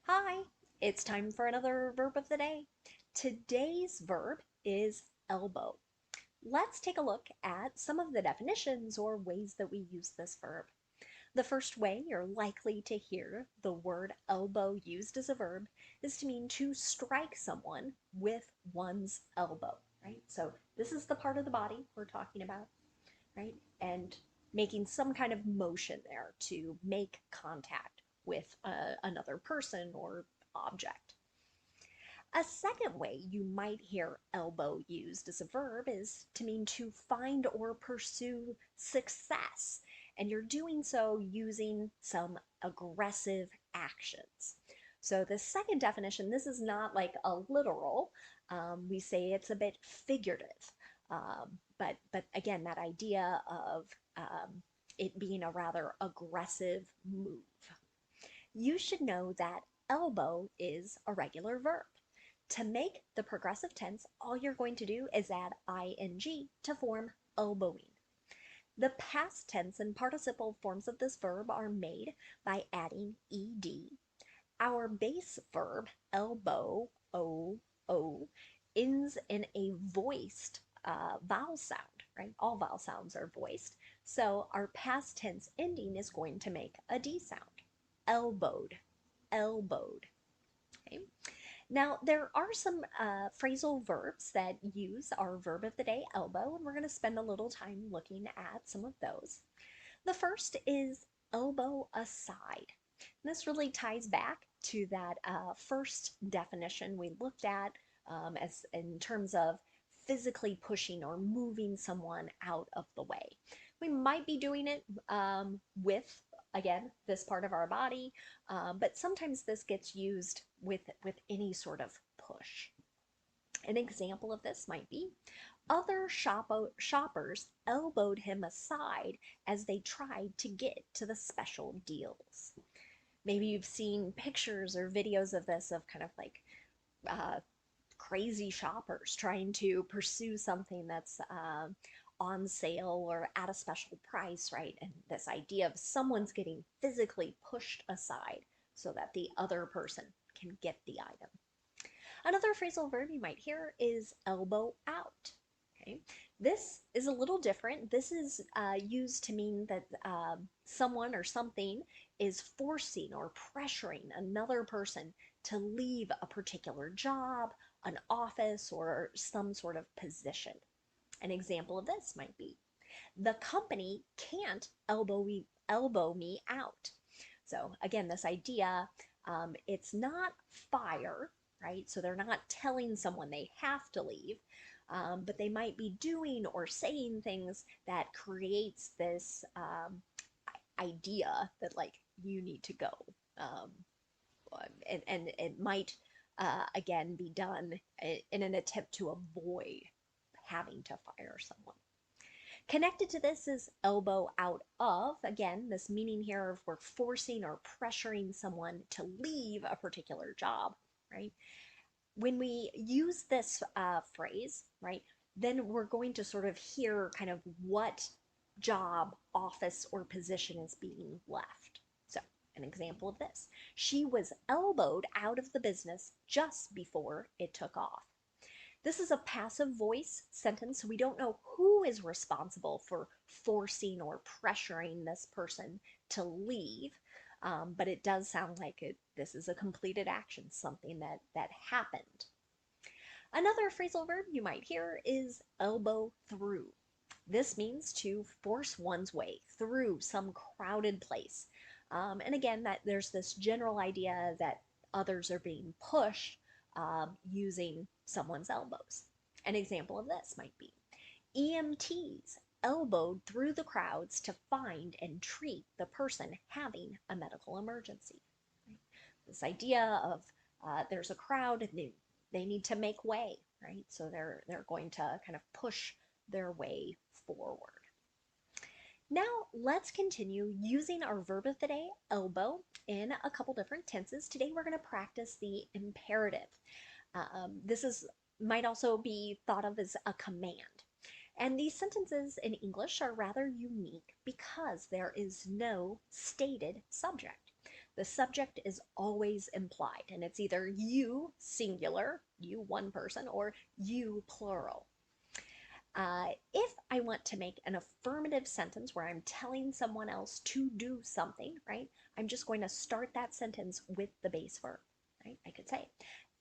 Hi, it's time for another verb of the day. Today's verb is elbow. Let's take a look at some of the definitions or ways that we use this verb. The first way you're likely to hear the word elbow used as a verb is to mean to strike someone with one's elbow, right? So this is the part of the body we're talking about, right? And making some kind of motion there to make contact with another person or object. A second way you might hear elbow used as a verb is to mean to find or pursue success, and you're doing so using some aggressive actions. So the second definition, this is not like a literal. We say it's a bit figurative, but again, that idea of it being a rather aggressive move. You should know that elbow is a regular verb. To make the progressive tense, all you're going to do is add ing to form elbowing. The past tense and participle forms of this verb are made by adding ed. Our base verb, elbow, o, ends in a voiced vowel sound, right? All vowel sounds are voiced. So our past tense ending is going to make a D sound. Elbowed, elbowed. Okay. Now, there are some phrasal verbs that use our verb of the day, elbow, and we're going to spend a little time looking at some of those. The first is elbow aside. And this really ties back to that first definition we looked at as in terms of physically pushing or moving someone out of the way. We might be doing it with, again, this part of our body, but sometimes this gets used with any sort of push. An example of this might be other shoppers elbowed him aside as they tried to get to the special deals. Maybe you've seen pictures or videos of this of kind of like uh, crazy shoppers trying to pursue something that's on sale or at a special price, right? And this idea of someone's getting physically pushed aside so that the other person can get the item. Another phrasal verb you might hear is elbow out. Okay, this is a little different. This is used to mean that someone or something is forcing or pressuring another person to leave a particular job, an office, or some sort of position. An example of this might be, the company can't elbow me out. So again, this idea, it's not fire, right? So they're not telling someone they have to leave, but they might be doing or saying things that creates this idea that like you need to go. Um, and it might, again, be done in an attempt to avoid having to fire someone. Connected to this is elbow out of. Again, this meaning here of we're forcing or pressuring someone to leave a particular job, right? When we use this phrase, right, then we're going to sort of hear kind of what job, office, or position is being left. So, an example of this. She was elbowed out of the business just before it took off. This is a passive voice sentence, so we don't know who is responsible for forcing or pressuring this person to leave, but it does sound like this is a completed action, something that happened. Another phrasal verb you might hear is elbow through. This means to force one's way through some crowded place. And again, that there's this general idea that others are being pushed using someone's elbows. An example of this might be EMTs elbowed through the crowds to find and treat the person having a medical emergency. Right? This idea of there's a crowd and they need to make way, right? So they're going to kind of push their way forward. Now let's continue using our verb of the day, elbow, in a couple different tenses. Today we're going to practice the imperative. This might also be thought of as a command. And these sentences in English are rather unique because there is no stated subject. The subject is always implied, and it's either you, singular, you one person, or you, plural. If I want to make an affirmative sentence where I'm telling someone else to do something, right, I'm just going to start that sentence with the base verb, right? I could say,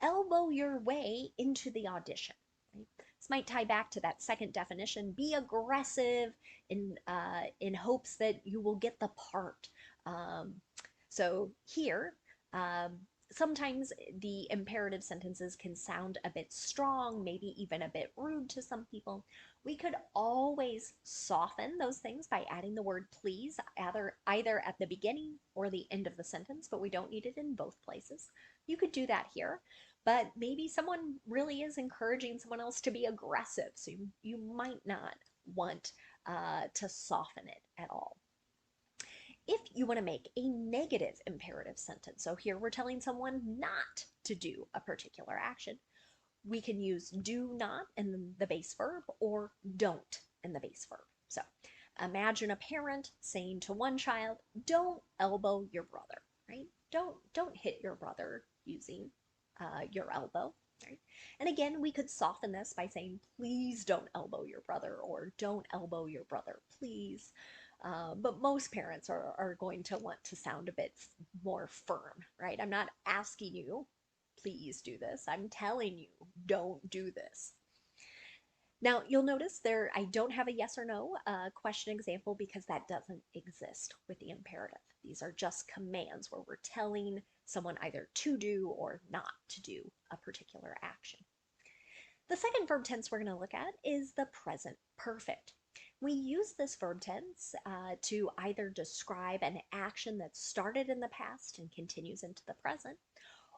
elbow your way into the audition. Right? This might tie back to that second definition, be aggressive in hopes that you will get the part. So here, um, sometimes the imperative sentences can sound a bit strong, maybe even a bit rude to some people. We could always soften those things by adding the word please either at the beginning or the end of the sentence, but we don't need it in both places. You could do that here, but maybe someone really is encouraging someone else to be aggressive, so you might not want to soften it at all. If you want to make a negative imperative sentence, so here we're telling someone not to do a particular action, we can use do not in the base verb or don't in the base verb. So imagine a parent saying to one child, don't elbow your brother, right? Don't hit your brother using your elbow, right? And again, we could soften this by saying, please don't elbow your brother, or don't elbow your brother, please. But most parents are going to want to sound a bit more firm, right? I'm not asking you, please do this. I'm telling you, don't do this. Now, you'll notice there, I don't have a yes or no question example because that doesn't exist with the imperative. These are just commands where we're telling someone either to do or not to do a particular action. The second verb tense we're going to look at is the present perfect. We use this verb tense to either describe an action that started in the past and continues into the present,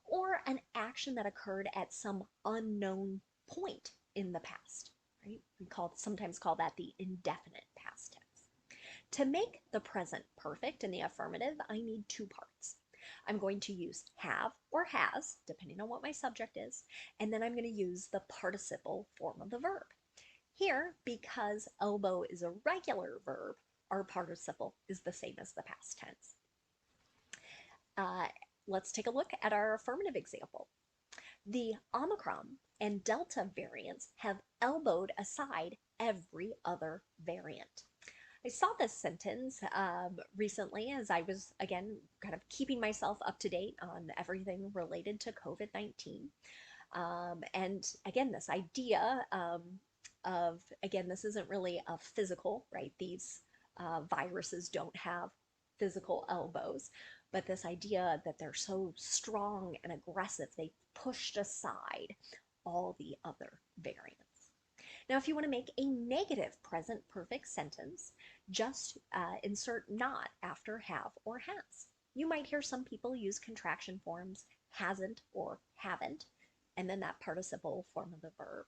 or an action that occurred at some unknown point in the past. Right? We sometimes call that the indefinite past tense. To make the present perfect in the affirmative, I need two parts. I'm going to use have or has, depending on what my subject is, and then I'm going to use the participle form of the verb. Here, because elbow is a regular verb, our participle is the same as the past tense. Let's take a look at our affirmative example. The Omicron and Delta variants have elbowed aside every other variant. I saw this sentence recently as I was, again, kind of keeping myself up to date on everything related to COVID-19. And again, this idea of, again, this isn't really a physical, right? These viruses don't have physical elbows, but this idea that they're so strong and aggressive, they pushed aside all the other variants. Now, if you want to make a negative present perfect sentence, just insert not after have or has. You might hear some people use contraction forms, hasn't or haven't, and then that participle form of the verb.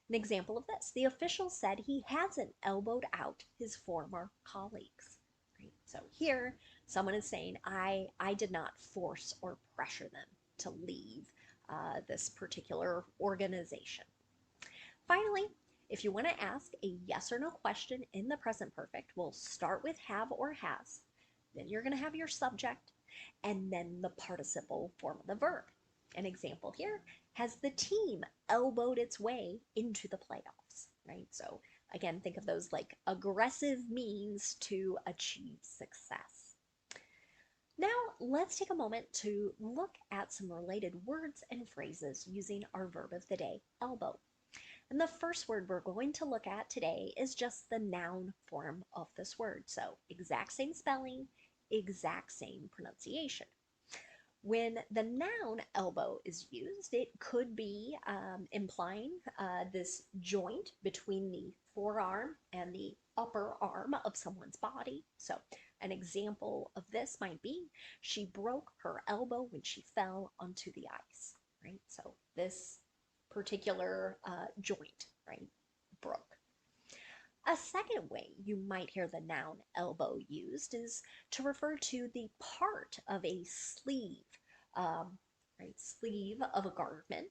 An example of this, the official said he hasn't elbowed out his former colleagues. Right? So here, someone is saying, I did not force or pressure them to leave this particular organization. Finally, if you want to ask a yes or no question in the present perfect, we'll start with have or has. Then you're going to have your subject, and then the participle form of the verb. An example here, has the team elbowed its way into the playoffs, right? So again, think of those like aggressive means to achieve success. Now let's take a moment to look at some related words and phrases using our verb of the day, elbow. And the first word we're going to look at today is just the noun form of this word. So exact same spelling, exact same pronunciation. When the noun elbow is used, it could be implying this joint between the forearm and the upper arm of someone's body. So an example of this might be, she broke her elbow when she fell onto the ice, right? So this particular joint, right, broke. A second way you might hear the noun elbow used is to refer to the part of a sleeve, right, sleeve of a garment,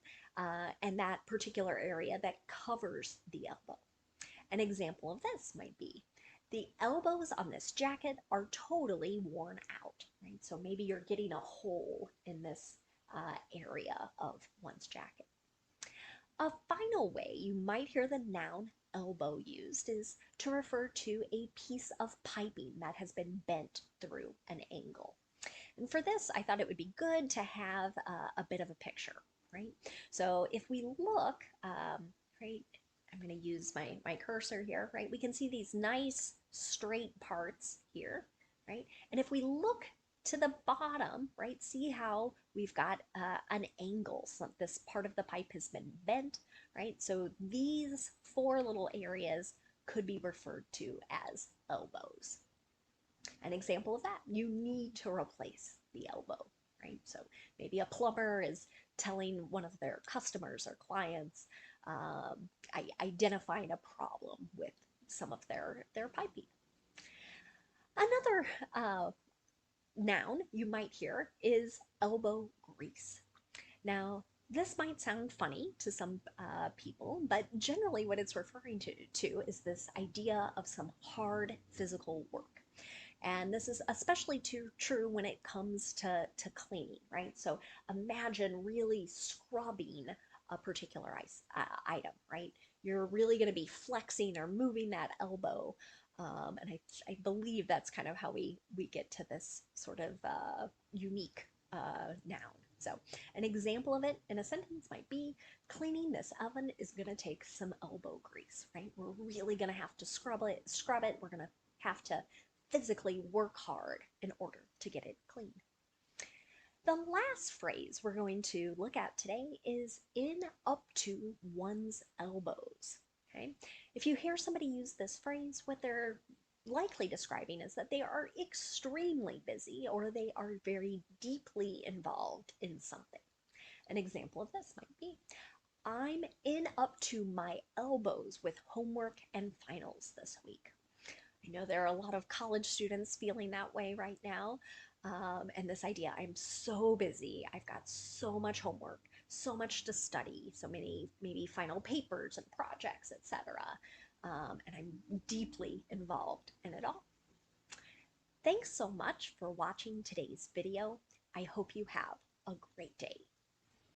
and that particular area that covers the elbow. An example of this might be, The elbows on this jacket are totally worn out, right? So maybe you're getting a hole in this area of one's jacket. A final way you might hear the noun elbow used is to refer to a piece of piping that has been bent through an angle. And for this, I thought it would be good to have a bit of a picture, right? So if we look, right, I'm going to use my cursor here, right? We can see these nice straight parts here, right? And if we look to the bottom, right, see how we've got an angle. So this part of the pipe has been bent, right? So these four little areas could be referred to as elbows. An example of that, you need to replace the elbow, right? So maybe a plumber is telling one of their customers or clients, identifying a problem with some of their piping. Another noun you might hear is elbow grease. Now, this might sound funny to some people, but generally what it's referring to is this idea of some hard physical work. And this is especially true when it comes to cleaning, right? So imagine really scrubbing a particular item, right? You're really going to be flexing or moving that elbow. And I believe that's kind of how we get to this sort of unique noun. So an example of it in a sentence might be, cleaning this oven is going to take some elbow grease, right? We're really going to have to scrub it. We're going to have to physically work hard in order to get it clean. The last phrase we're going to look at today is in up to one's elbows. Okay? If you hear somebody use this phrase, what they're likely describing is that they are extremely busy or they are very deeply involved in something. An example of this might be, I'm in up to my elbows with homework and finals this week. I know there are a lot of college students feeling that way right now. And this idea, I'm so busy, I've got so much homework, so much to study, so many maybe final papers and projects, etc. And I'm deeply involved in it all. Thanks so much for watching today's video. I hope you have a great day.